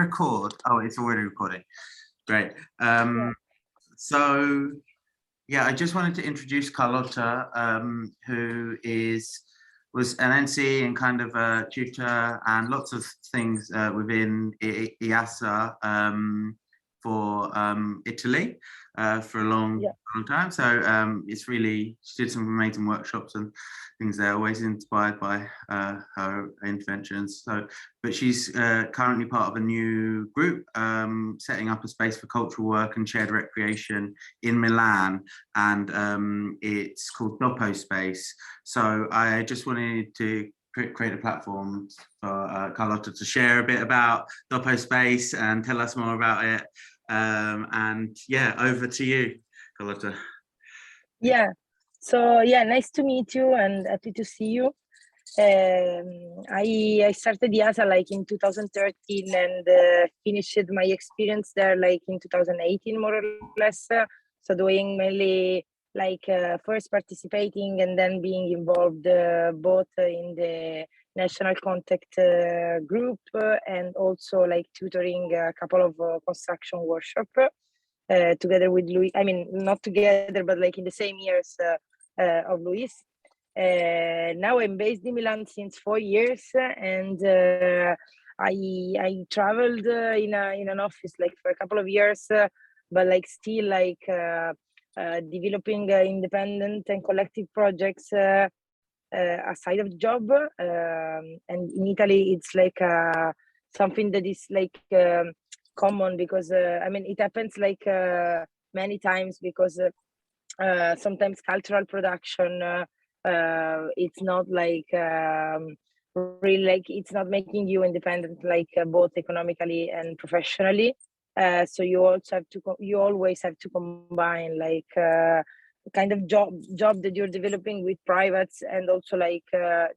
record? Oh, it's already recording. Great. So, yeah, I just wanted to introduce Carlotta, who was an NC and kind of a tutor and lots of things within EASA for Italy for a long time. So it's really, she did some amazing workshops and things there, always inspired by her interventions. So, but she's currently part of a new group setting up a space for cultural work and shared recreation in Milan, and it's called Dopo Space. So I just wanted to create a platform for Carlotta to share a bit about Dopo Space and tell us more about it. And yeah, over to you, Carlotta. Yeah, so yeah, nice to meet you and happy to see you. I started EASA like in 2013 and finished my experience there like in 2018 more or less. So doing mainly like first participating and then being involved both in the national contact group and also like tutoring a couple of construction workshop together with Luis. I mean, not together, but like in the same years of Luis. Now I'm based in Milan since 4 years, and I traveled in an office like for a couple of years, but like still like developing independent and collective projects aside of the job. And in Italy, it's like something that is like common because I mean it happens like many times because sometimes cultural production it's not like really like it's not making you independent like both economically and professionally. So you also have to you always have to combine like kind of job that you're developing with privates and also like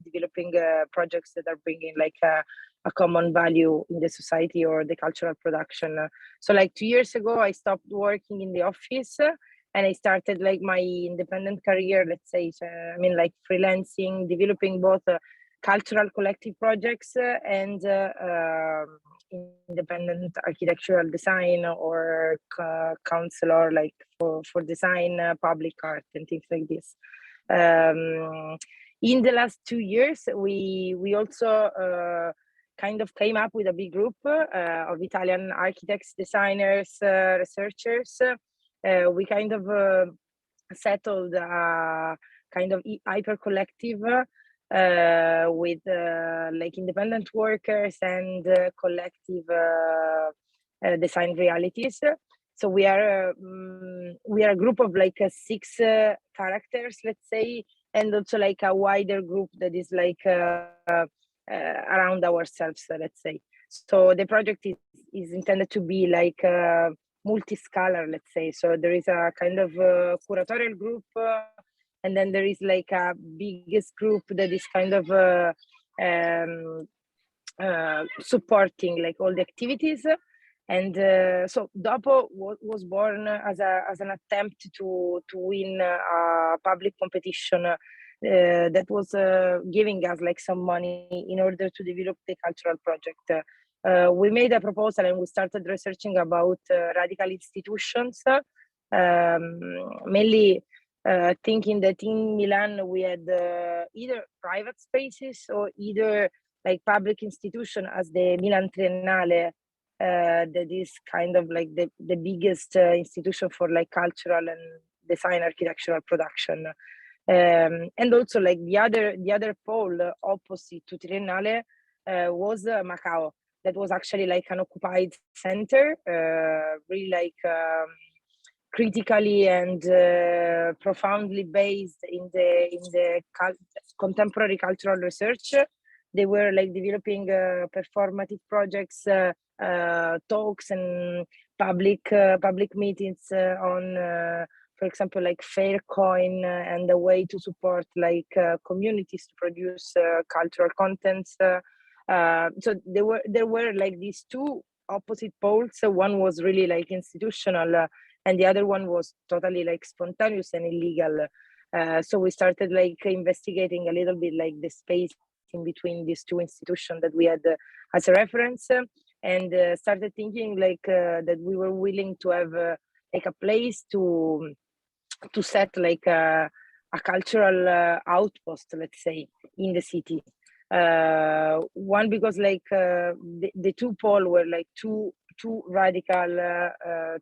developing projects that are bringing like a common value in the society or the cultural production. So like 2 years ago, I stopped working in the office and I started like my independent career, let's say, I mean like freelancing, developing both cultural collective projects and independent architectural design or counselor like for design, public art and things like this. In the last 2 years, we also kind of came up with a big group of Italian architects, designers, researchers. We kind of settled a kind of hyper collective with like independent workers and collective design realities. So we are a group of like 6 characters, let's say, and also like a wider group that is like around ourselves, let's say. So the project is intended to be like multi-scalar, let's say. So there is a kind of curatorial group, and then there is like a biggest group that is kind of supporting like all the activities. And so Dopo was born as an attempt to win a public competition that was giving us like some money in order to develop the cultural project. We made a proposal and we started researching about radical institutions, mainly thinking that in Milan we had either private spaces or either like public institution as the Milan Triennale, that is kind of like the biggest institution for like cultural and design architectural production. And also like the other pole opposite to Triennale was Macao. That was actually like an occupied center, really like critically and profoundly based in the contemporary cultural research. They were like developing performative projects, talks and public meetings on for example, like Faircoin and a way to support like communities to produce cultural contents. So there were like these 2 opposite poles. So one was really like institutional, and the other one was totally like spontaneous and illegal. So we started like investigating a little bit like the space in between these 2 institutions that we had as a reference. and started thinking like that we were willing to have like a place to set like a cultural outpost, let's say, in the city. One, because like the two poles were like too radical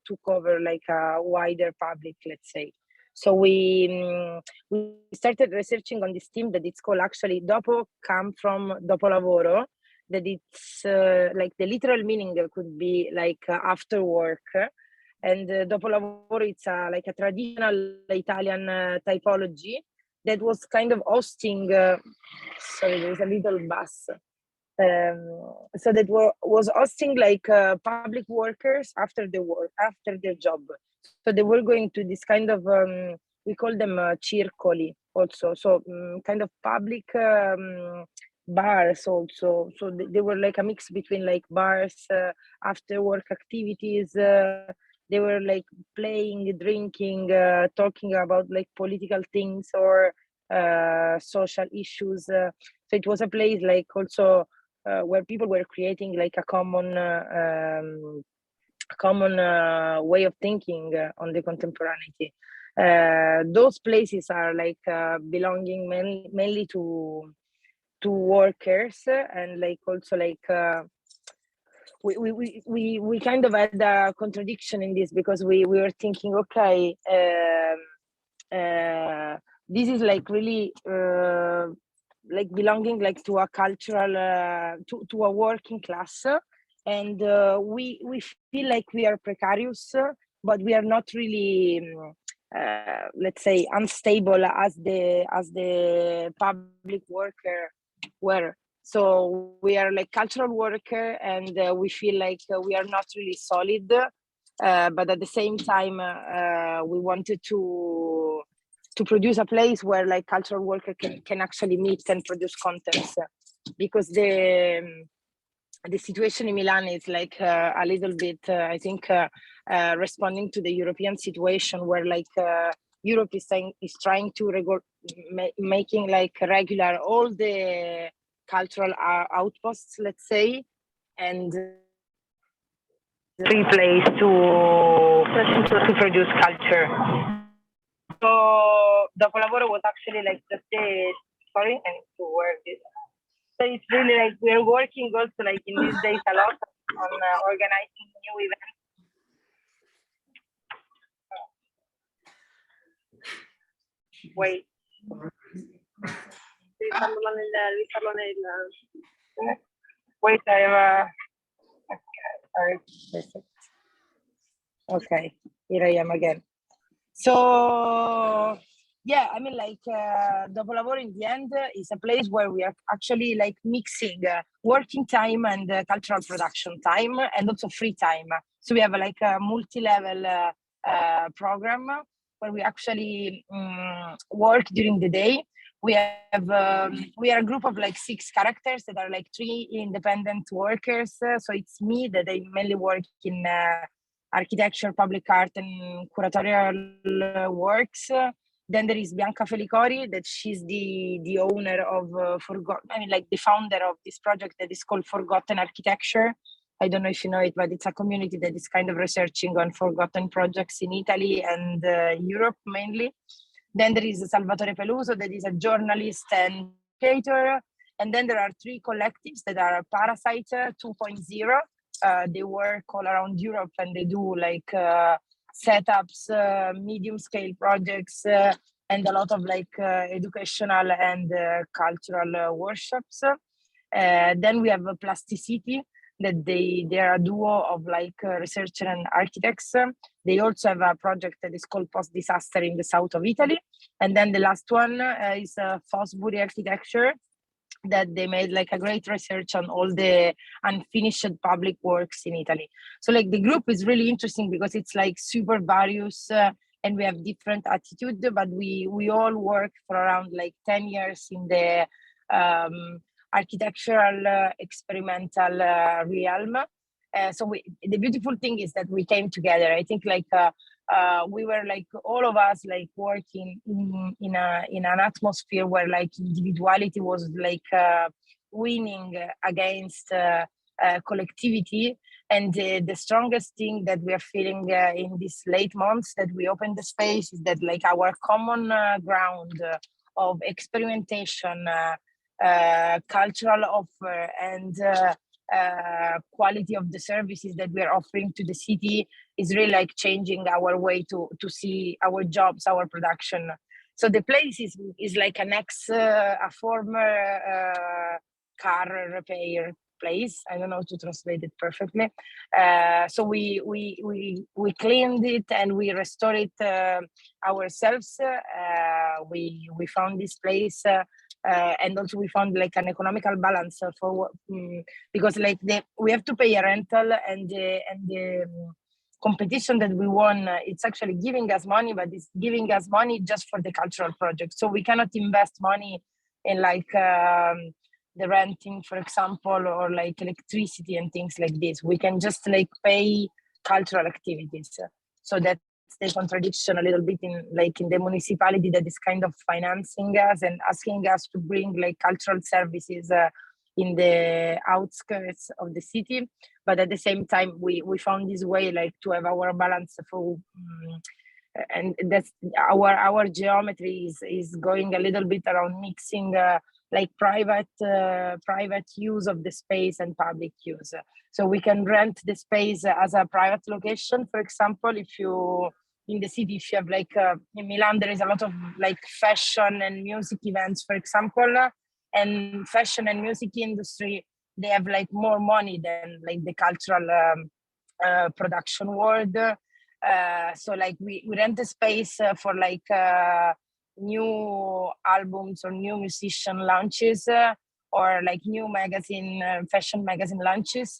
to cover like a wider public, let's say. So we started researching on this team that it's called, actually, Dopo come from Dopolavoro, that it's like the literal meaning could be like after work. And Dopolavoro, it's like a traditional Italian typology that was kind of hosting, sorry, there's a little bus. So that was hosting like public workers after their job. So they were going to this kind of, we call them circoli also. So kind of public bars also. So they were like a mix between like bars, after work activities. They were like playing, drinking, talking about like political things or social issues. So it was a place like also where people were creating like a common way of thinking on the contemporaneity. Those places are like belonging mainly to workers, and like also like we kind of had a contradiction in this, because we were thinking, okay, this is like really like belonging like to a cultural to a working class, and we feel like we are precarious, but we are not really let's say unstable as the public worker were. So we are like cultural worker, and we feel like we are not really solid, but at the same time we wanted to produce a place where like cultural worker can actually meet and produce contents, because the situation in Milan is like a little bit I think responding to the European situation, where like Europe is trying to making like regular all the cultural outposts, let's say, and free place to produce culture. So Dopolavoro was actually like just sorry, I need to work this. So it's really like we're working also like in these days a lot on organizing new events. Wait. Wait, I have okay, here I am again. So yeah, I mean, like Dopolavoro in the end is a place where we are actually like mixing working time and cultural production time, and also free time. So we have like a multi-level program where we actually work during the day. We are a group of like 6 characters that are like 3 independent workers. So it's me that I mainly work in architecture, public art, and curatorial works. Then there is Bianca Felicori, that she's the owner of the founder of this project that is called Forgotten Architecture. I don't know if you know it, but it's a community that is kind of researching on forgotten projects in Italy and Europe mainly. Then there is Salvatore Peluso, that is a journalist and educator. And then there are 3 collectives that are Parasite 2.0. They work all around Europe, and they do like setups, medium scale projects, and a lot of like educational and cultural workshops. Then we have Plasticity, that they are a duo of like researchers and architects. They also have a project that is called Post Disaster in the south of Italy. And then the last one is Fosbury Architecture, that they made like a great research on all the unfinished public works in Italy. So like the group is really interesting because it's like super various and we have different attitude, but we all work for around like 10 years in the architectural experimental realm. So the beautiful thing is that we came together. I think like we were like all of us like working in an atmosphere where like individuality was like winning against collectivity. And the strongest thing that we are feeling in these late months that we open the space is that like our common ground of experimentation, cultural offer, and quality of the services that we are offering to the city is really like changing our way to see our jobs, our production. So the place is like a former car repair place. I don't know how to translate it perfectly. So we cleaned it and we restored it ourselves. We found this place. And also we found like an economical balance for because like we have to pay a rental, and the competition that we won, it's actually giving us money, but it's giving us money just for the cultural project. So we cannot invest money in like the renting, for example, or like electricity and things like this. We can just like pay cultural activities. So that's the contradiction a little bit in the municipality that is kind of financing us and asking us to bring like cultural services in the outskirts of the city, but at the same time we found this way like to have our balance for and that's our geometry is going a little bit around mixing like private use of the space and public use. So we can rent the space as a private location. For example, if you in the city, if you have like in Milan, there is a lot of like fashion and music events, for example, and fashion and music industry, they have like more money than like the cultural production world. So like we rent a space for like new albums or new musician launches or like new magazine, fashion magazine launches,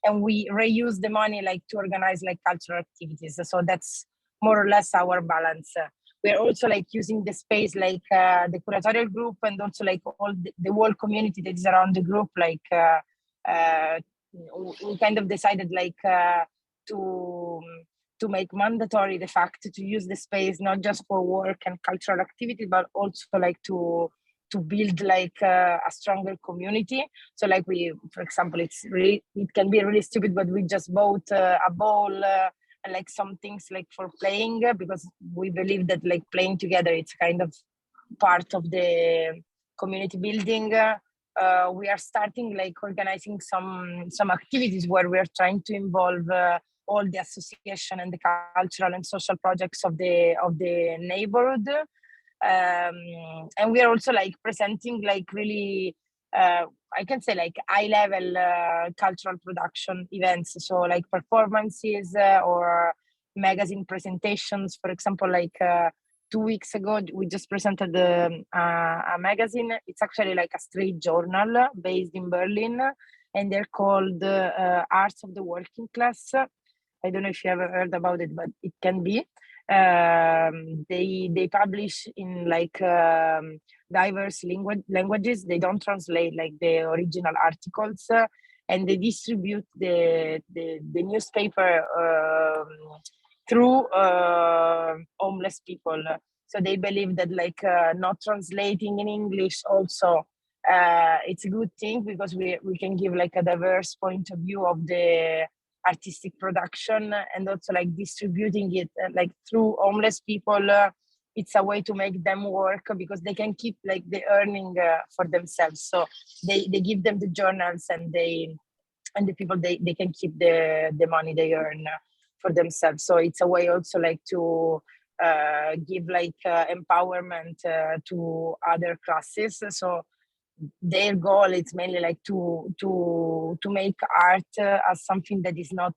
and we reuse the money like to organize like cultural activities. So that's more or less our balance. We're also like using the space like the curatorial group and also like all the whole community that is around the group. Like we kind of decided like to make mandatory the fact to use the space not just for work and cultural activity, but also like to build like a stronger community. So like we, for example, it can be really stupid, but we just bought a ball and like some things like for playing, because we believe that like playing together, it's kind of part of the community building. We are starting like organizing some activities where we are trying to involve all the association and the cultural and social projects of the neighborhood. And we are also like presenting like really I can say like high level cultural production events, so like performances or magazine presentations. For example, like 2 weeks ago we just presented a magazine. It's actually like a street journal based in Berlin, and they're called Arts of the Working Class. I don't know if you ever heard about it, but it can be. They publish in like diverse languages. They don't translate like the original articles, and they distribute the newspaper through homeless people. So they believe that like not translating in English also it's a good thing, because we can give like a diverse point of view of the artistic production, and also like distributing it like through homeless people. It's a way to make them work, because they can keep like the earning for themselves. So they give them the journals, and the people they can keep the money they earn for themselves. So it's a way also like to give like empowerment to other classes. So their goal is mainly like to make art as something that is not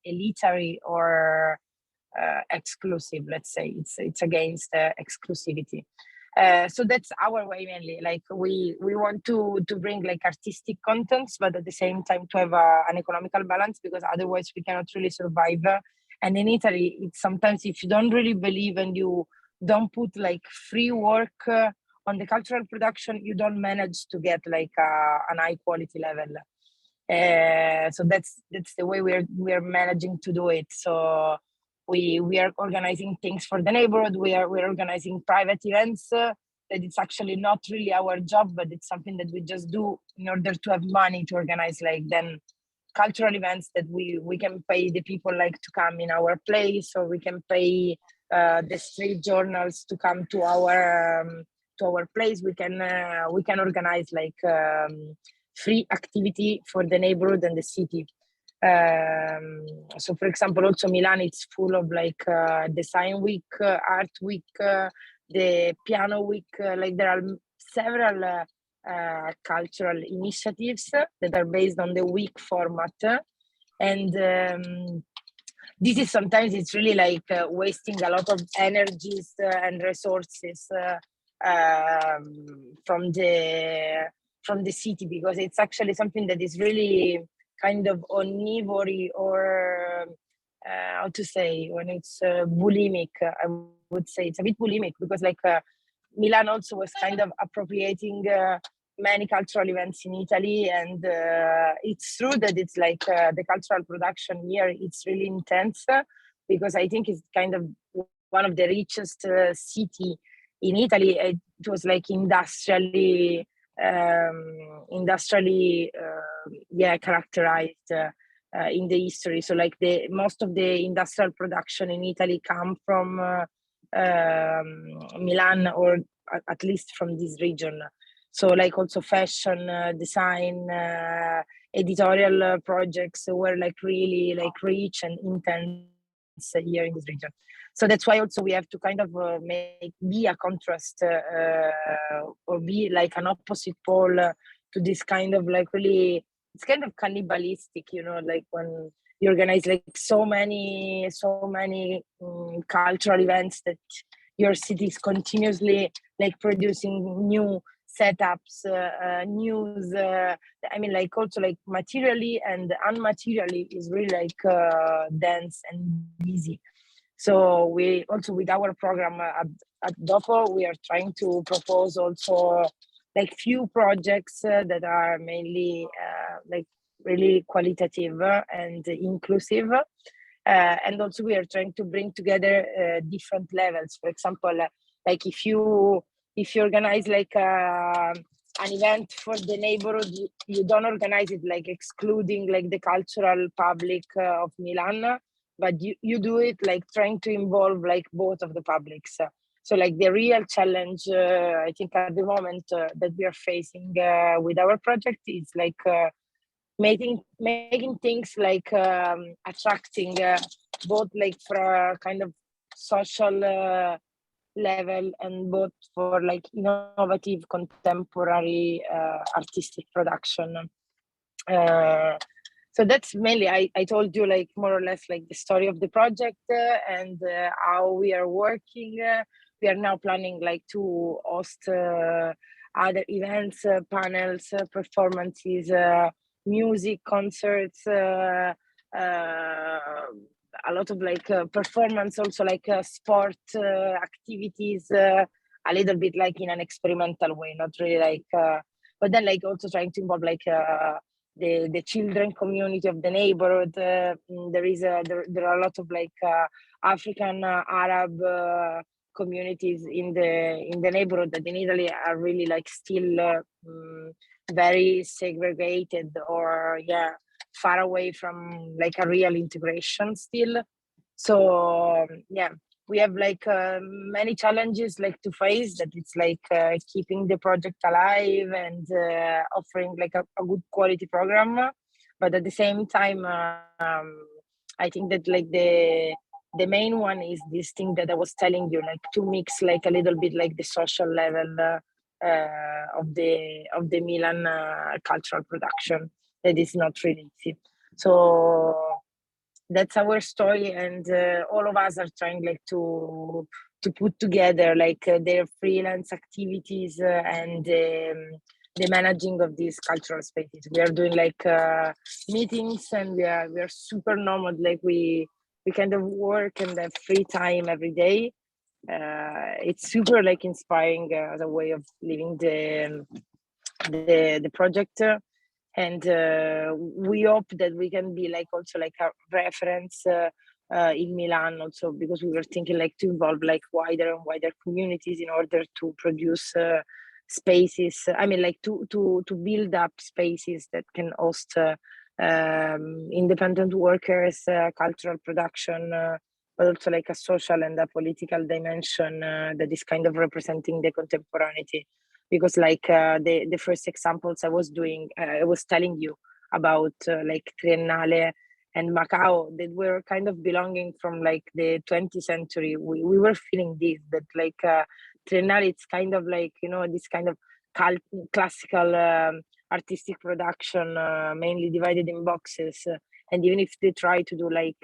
elitary or exclusive. Let's say it's against exclusivity. So that's our way mainly. Like we want to bring like artistic contents, but at the same time to have an economical balance, because otherwise we cannot really survive. And in Italy, it's sometimes if you don't really believe and you don't put like free work on the cultural production, you don't manage to get like an high quality level. So that's the way we're managing to do it. So we are organizing things for the neighborhood. We're organizing private events that it's actually not really our job, but it's something that we just do in order to have money to organize like then cultural events that we can pay the people like to come in our place, or we can pay the street journals to come to our place. We can organize like free activity for the neighborhood and the city. So for example, also Milan, it's full of like design week, art week, the piano week. Like there are several cultural initiatives that are based on the week format, and this is sometimes it's really like wasting a lot of energies and resources from the city, because it's actually something that is really kind of omnivory, or how to say, when it's bulimic. I would say it's a bit bulimic, because like Milan also was kind of appropriating many cultural events in Italy, and it's true that it's like the cultural production here, it's really intense, because I think it's kind of one of the richest city in Italy. It was like industrially characterized in the history. So like the most of the industrial production in Italy come from Milan, or at least from this region. So like also fashion, design, editorial projects were like really like rich and intense here in this region. So that's why also we have to kind of be a contrast or be like an opposite pole to this kind of like really, it's kind of cannibalistic, you know, like when you organize like so many cultural events that your city is continuously like producing new setups, news. I mean, like also like materially and unmaterially is really like dense and busy. So we also, with our program at Dopo, we are trying to propose also like few projects that are mainly like really qualitative and inclusive. And also we are trying to bring together different levels. For example, like if you organize like an event for the neighborhood, you don't organize it like excluding like the cultural public of Milan, but you do it like trying to involve like both of the publics. So like the real challenge, I think at the moment that we are facing with our project is like making things like attracting both like for a kind of social level, and both for like innovative contemporary artistic production. So that's mainly, I told you like more or less like the story of the project and how we are working. We are now planning like to host other events, panels, performances, music, concerts, a lot of like performance, also like sport activities, a little bit like in an experimental way, not really like, but then like also trying to involve like the children community of the neighborhood. There are a lot of like African, Arab communities in the neighborhood that in Italy are really like still very segregated, or far away from like a real integration still. So we have like many challenges like to face, that it's like keeping the project alive and offering like a good quality program, but at the same time I think that like the main one is this thing that I was telling you, like to mix like a little bit like the social level of the Milan cultural production, that is not really easy. So that's our story, and all of us are trying like to put together like their freelance activities and the managing of these cultural spaces. We are doing like meetings, and we are super normal, like we kind of work and have free time every day. It's super like inspiring as a way of living the project. And we hope that we can be like also like a reference in Milan also, because we were thinking like to involve like wider and wider communities in order to produce spaces. I mean, like to build up spaces that can host independent workers, cultural production, but also like a social and a political dimension that is kind of representing the contemporaneity. Because like the first examples I was telling you about like Triennale and Macau, that were kind of belonging from like the 20th century. We were feeling this, that like Triennale, it's kind of like, you know, this kind of classical artistic production, mainly divided in boxes. And even if they try to do like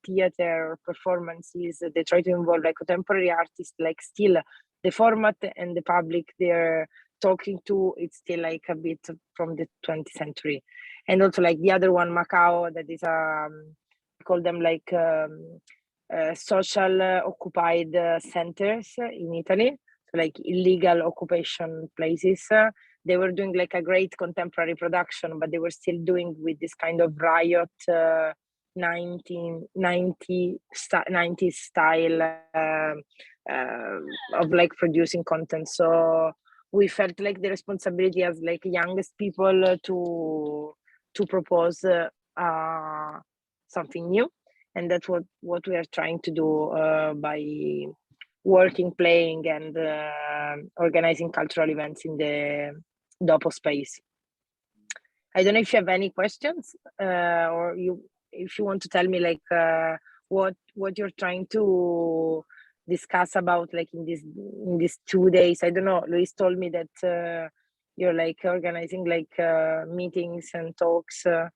theater performances, they try to involve like contemporary artists, like still the format and the public they're talking to, it's still like a bit from the 20th century. And also like the other one, Macau, that is we call them like social occupied centers in Italy, so like illegal occupation places. They were doing like a great contemporary production, but they were still doing with this kind of riot 1990s style of like producing content. So we felt like the responsibility as like youngest people to propose something new, and that's what we are trying to do by working, playing, and organizing cultural events in the Dopo space. I don't know if you have any questions, or if you want to tell me like what you're trying to discuss about like in these 2 days. I don't know. Luis told me that you're like organizing like meetings and talks. So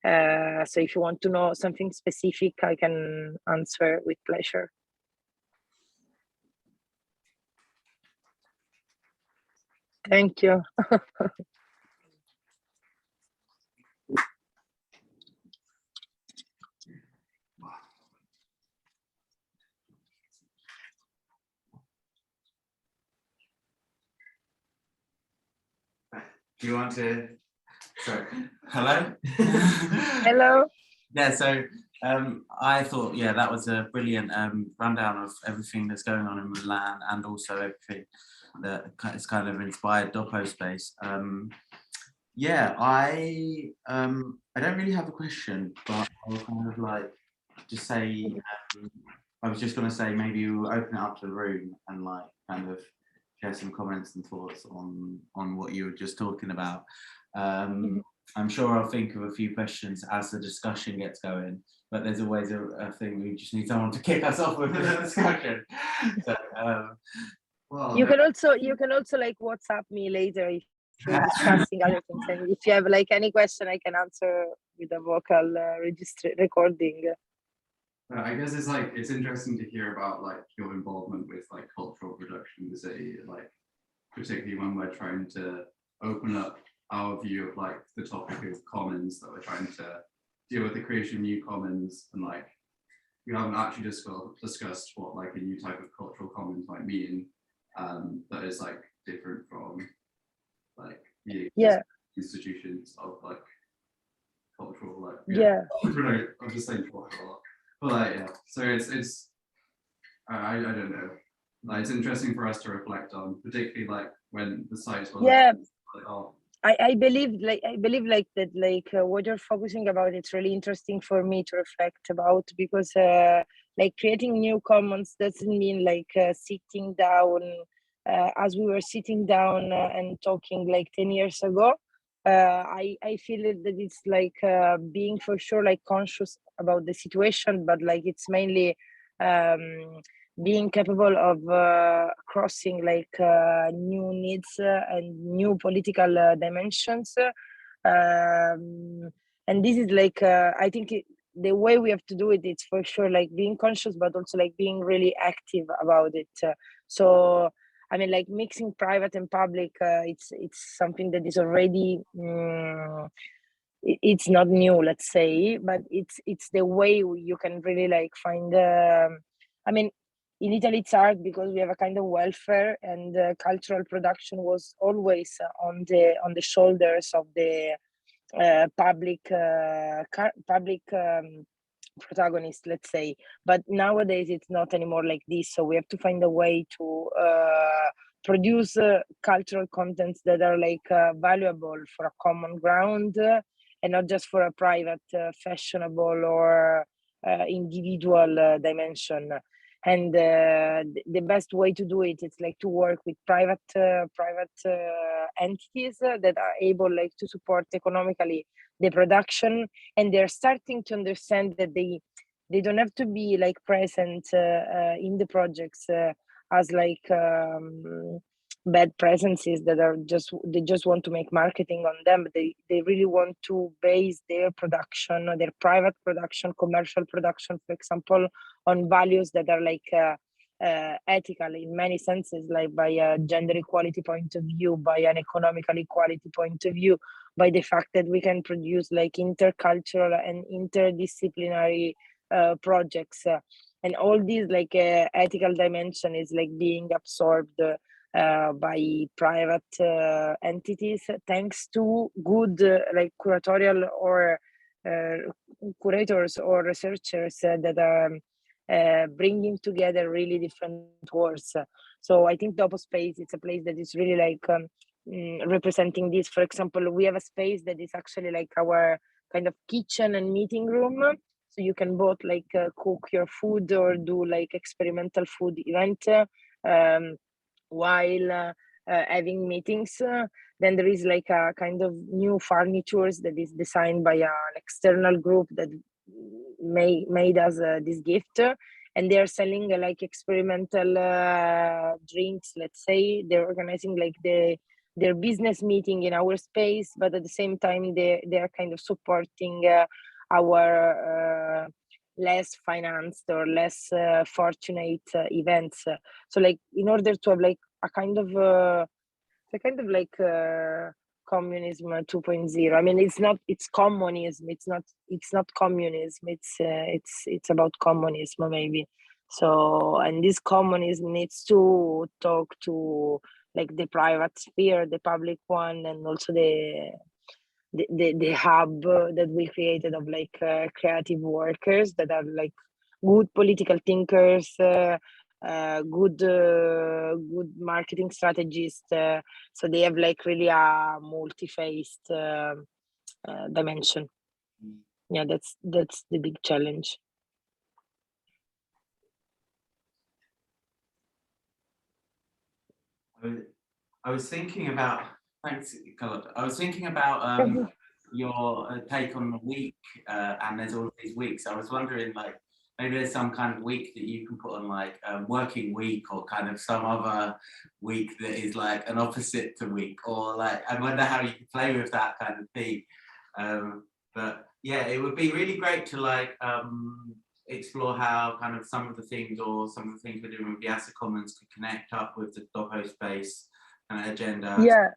if you want to know something specific, I can answer with pleasure. Thank you. Do you want to? Sorry. Hello. Hello. Yeah. So I thought, yeah, that was a brilliant rundown of everything that's going on in Milan, and also everything that is kind of inspired Dopo space. Yeah, I don't really have a question, but I'll kind of like just say, I was just going to say maybe we'll open it up to the room and like kind of share some comments and thoughts on what you were just talking about. I'm sure I'll think of a few questions as the discussion gets going, but there's always a thing we just need someone to kick us off with the discussion. So, well, you can also like WhatsApp me later if you're discussing other things, and if you have like any question, I can answer with a vocal recording. I guess it's interesting to hear about like your involvement with like cultural production in the city, like particularly when we're trying to open up our view of like the topic of commons, that we're trying to deal with the creation of new commons, and like we haven't actually discussed what like a new type of cultural commons might mean, that is like different from like the institutions of like cultural I'm just saying cultural. But like, yeah, so it's I don't know. Like, it's interesting for us to reflect on, particularly like when the sites were like, oh. I believe like that like what you're focusing about, it's really interesting for me to reflect about, because like creating new commons doesn't mean like sitting down as we were sitting down and talking like 10 years ago. I feel that it's like being for sure like conscious about the situation, but like it's mainly being capable of crossing like new needs and new political dimensions. And this is like I think the way we have to do it, it's for sure like being conscious, but also like being really active about it. So I mean, like mixing private and public, it's something that is already it's not new, let's say, but it's the way you can really like find. I mean, in Italy it's hard because we have a kind of welfare, and cultural production was always on the shoulders of the public protagonist, let's say. But nowadays it's not anymore like this, so we have to find a way to produce cultural contents that are like valuable for a common ground, and not just for a private, fashionable or individual dimension. And the best way to do it is like to work with private entities that are able like to support economically the production, and they're starting to understand that they don't have to be like present in the projects as like bad presences that are they just want to make marketing on them. They really want to base their production, their private production, commercial production, for example, on values that are like ethical in many senses, like by a gender equality point of view, by an economical equality point of view, by the fact that we can produce like intercultural and interdisciplinary projects, and all these like ethical dimension is like being absorbed by private entities, thanks to good like curatorial or curators or researchers that are bringing together really different worlds. So I think Dopo space, it's a place that is really like representing this. For example, we have a space that is actually like our kind of kitchen and meeting room. So you can both like cook your food or do like experimental food event while having meetings. Then there is like a kind of new furnitures that is designed by an external group that made us this gift, and they are selling like experimental drinks. Let's say they're organizing like their business meeting in our space, but at the same time they are kind of supporting our less financed or less fortunate events. So like in order to have like a kind of like communism 2.0. I mean, it's communism. It's not communism. It's about communism maybe. So, and this communism needs to talk to like the private sphere, the public one, and also the hub that we created of like creative workers that are like good political thinkers, good marketing strategists. So they have like really a multi-faced dimension. Yeah, that's the big challenge. I was thinking about, thanks, Carlotta. I was thinking about your take on the week, and there's all of these weeks. I was wondering, like, maybe there's some kind of week that you can put on, like working week, or kind of some other week that is like an opposite to week, or like, I wonder how you could play with that kind of thing. But yeah, it would be really great to like explore how kind of some of the things or some of the things we're doing with the EASA Commons could connect up with the Dopo space kind of agenda. Yeah.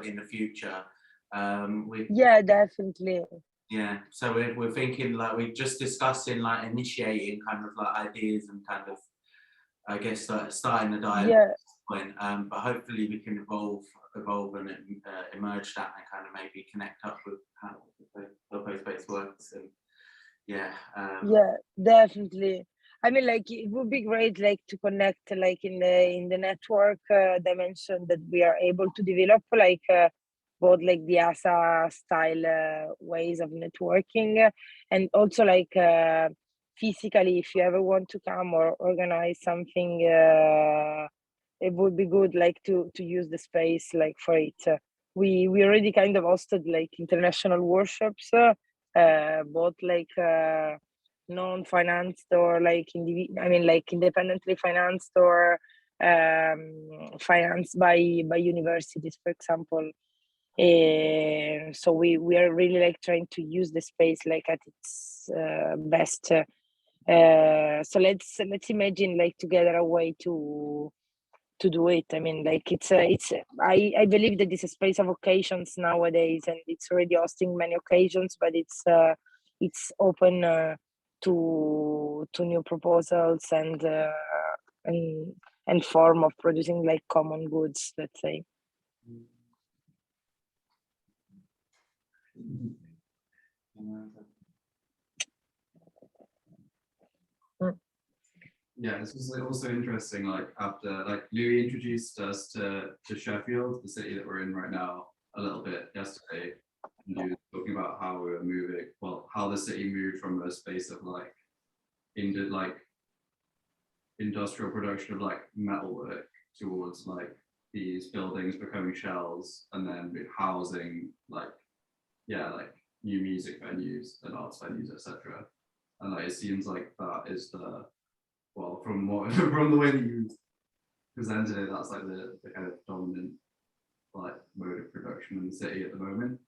In the future. Yeah, definitely. Yeah, so we're thinking like we're just discussing like initiating kind of like ideas and kind of, I guess, starting the dialogue. Yeah. Point, but hopefully we can evolve and emerge that and kind of maybe connect up with how the Dopo space works. And yeah. Yeah, definitely. I mean, like it would be great, like to connect, like in the network dimension that we are able to develop, like both like the EASA style ways of networking, and also like physically, if you ever want to come or organize something, it would be good, like to use the space, like for it. We already kind of hosted like international workshops, both like non-financed or like independently financed or financed by universities, for example. So we are really like trying to use the space like at its best. So let's imagine like together a way to do it. I mean, like I believe that it's a space of occasions nowadays, and it's already hosting many occasions, but it's open to new proposals and form of producing like common goods, let's say. Yeah, this was also interesting. Like after like Louis introduced us to Sheffield, the city that we're in right now, a little bit yesterday, and you were talking about how we were moving, well, how the city moved from a space of like into like industrial production of like metalwork towards like these buildings becoming shells and then housing like, yeah, like new music venues and arts venues, etc. And like it seems like that is the, well, from what from the way that you presented it, that's like the kind of dominant like mode of production in the city at the moment.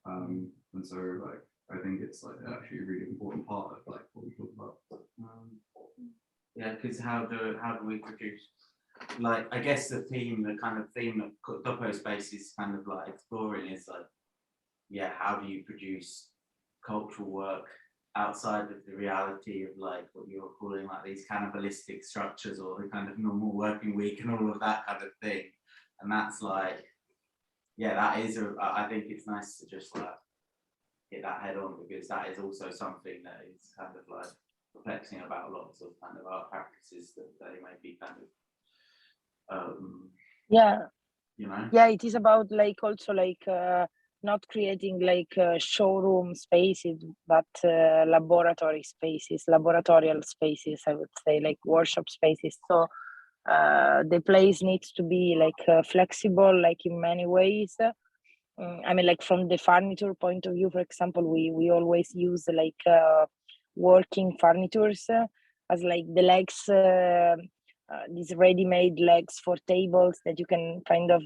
And so like I think it's like actually a really important part of like what we talk about. Yeah, because how do we produce? Like, I guess the kind of theme of Dopo Space is kind of like exploring is like, yeah, how do you produce cultural work outside of the reality of like what you're calling like these cannibalistic structures or the kind of normal working week and all of that kind of thing. And that's like, yeah, that is I think it's nice to just like hit that head on, because that is also something that is kind of like perplexing about lots of kind of art practices that they may be kind of yeah, you know. yeah, it is about like also like not creating like showroom spaces, but laboratorial spaces, I would say, like workshop spaces. So the place needs to be like flexible, like in many ways. I mean, like from the furniture point of view, for example, we always use like working furnitures as like the legs, these ready-made legs for tables that you can kind of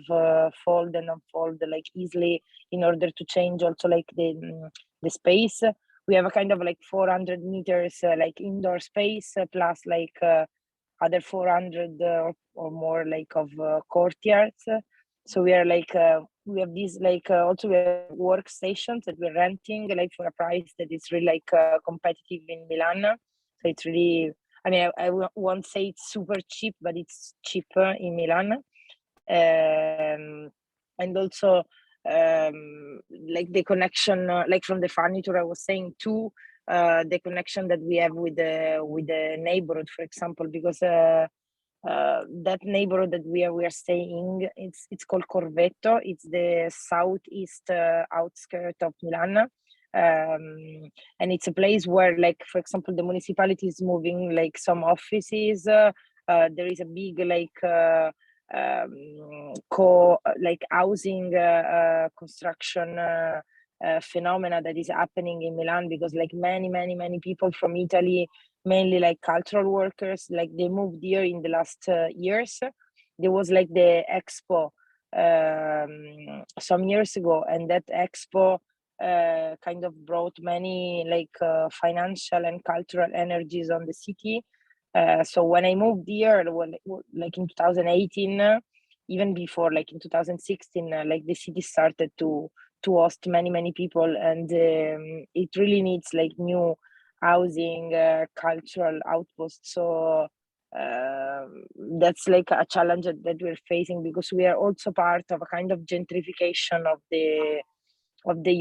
fold and unfold like easily in order to change also like the space. We have a kind of like 400 meters like indoor space plus like other 400 or more like of courtyards. So we are like we have these like also we have workstations that we're renting like for a price that is really like competitive in Milan. So it's really, I mean, I won't say it's super cheap, but it's cheaper in Milan. And also like the connection, like from the furniture I was saying too, the connection that we have with the neighborhood, for example, because that neighborhood that we are staying, it's called Corvetto. It's the southeast outskirt of Milan. And it's a place where, like, for example, the municipality is moving like some offices. There is a big like like housing construction phenomena that is happening in Milan, because like many people from Italy, mainly like cultural workers, like they moved here in the last years. There was like the expo some years ago, and that expo kind of brought many like financial and cultural energies on the city. So when I moved here, like in 2018, even before, like in 2016, like the city started to host many people, and it really needs like new housing, cultural outposts. So that's like a challenge that we're facing, because we are also part of a kind of gentrification of the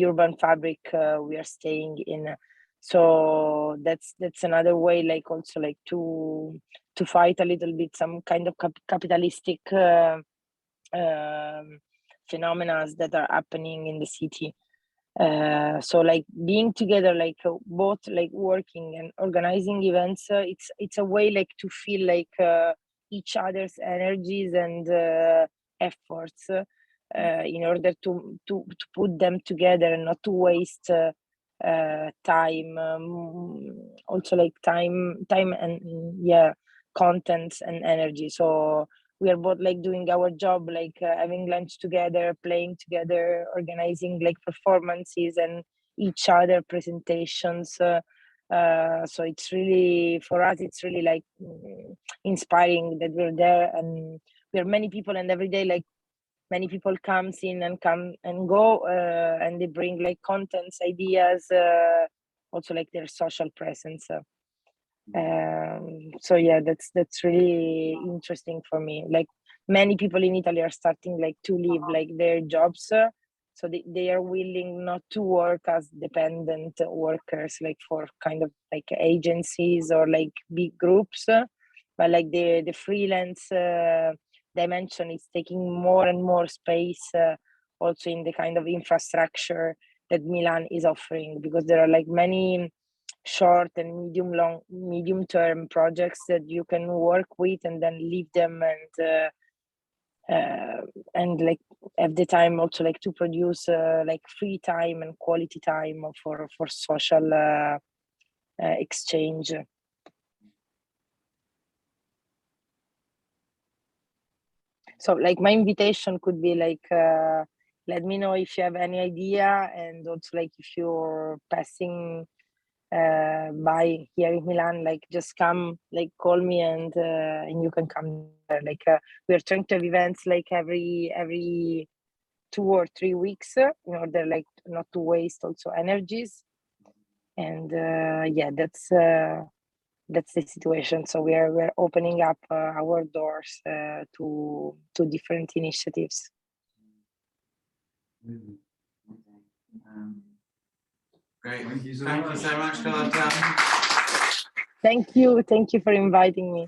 urban fabric we are staying in. So that's another way, like also like to fight a little bit some kind of capitalistic phenomena that are happening in the city. So like being together, like both like working and organizing events, it's a way like to feel like each other's energies and efforts in order to put them together and not to waste time, also like time and yeah, content and energy. So we are both like doing our job, like having lunch together, playing together, organizing like performances and each other presentations. So it's really, for us, it's really like inspiring that we're there, and we are many people, and every day like many people comes in and come and go, and they bring like contents, ideas, also like their social presence. So yeah, that's really interesting for me. Like many people in Italy are starting like to leave like their jobs, so they are willing not to work as dependent workers, like for kind of like agencies or like big groups, but like the freelance dimension is taking more and more space, also in the kind of infrastructure that Milan is offering, because there are like many short and medium term projects that you can work with and then leave them and like have the time also like to produce like free time and quality time for social exchange. So like my invitation could be like, let me know if you have any idea, and also like if you're passing by here in Milan, like just come, like call me, and you can come there. Like we are trying to have events like every 2 or 3 weeks in order like not to waste also energies. And yeah, that's the situation. So we're opening up our doors to different initiatives. Great. Thank you so Thank much. you so much, Carlotta. Thank you for inviting me.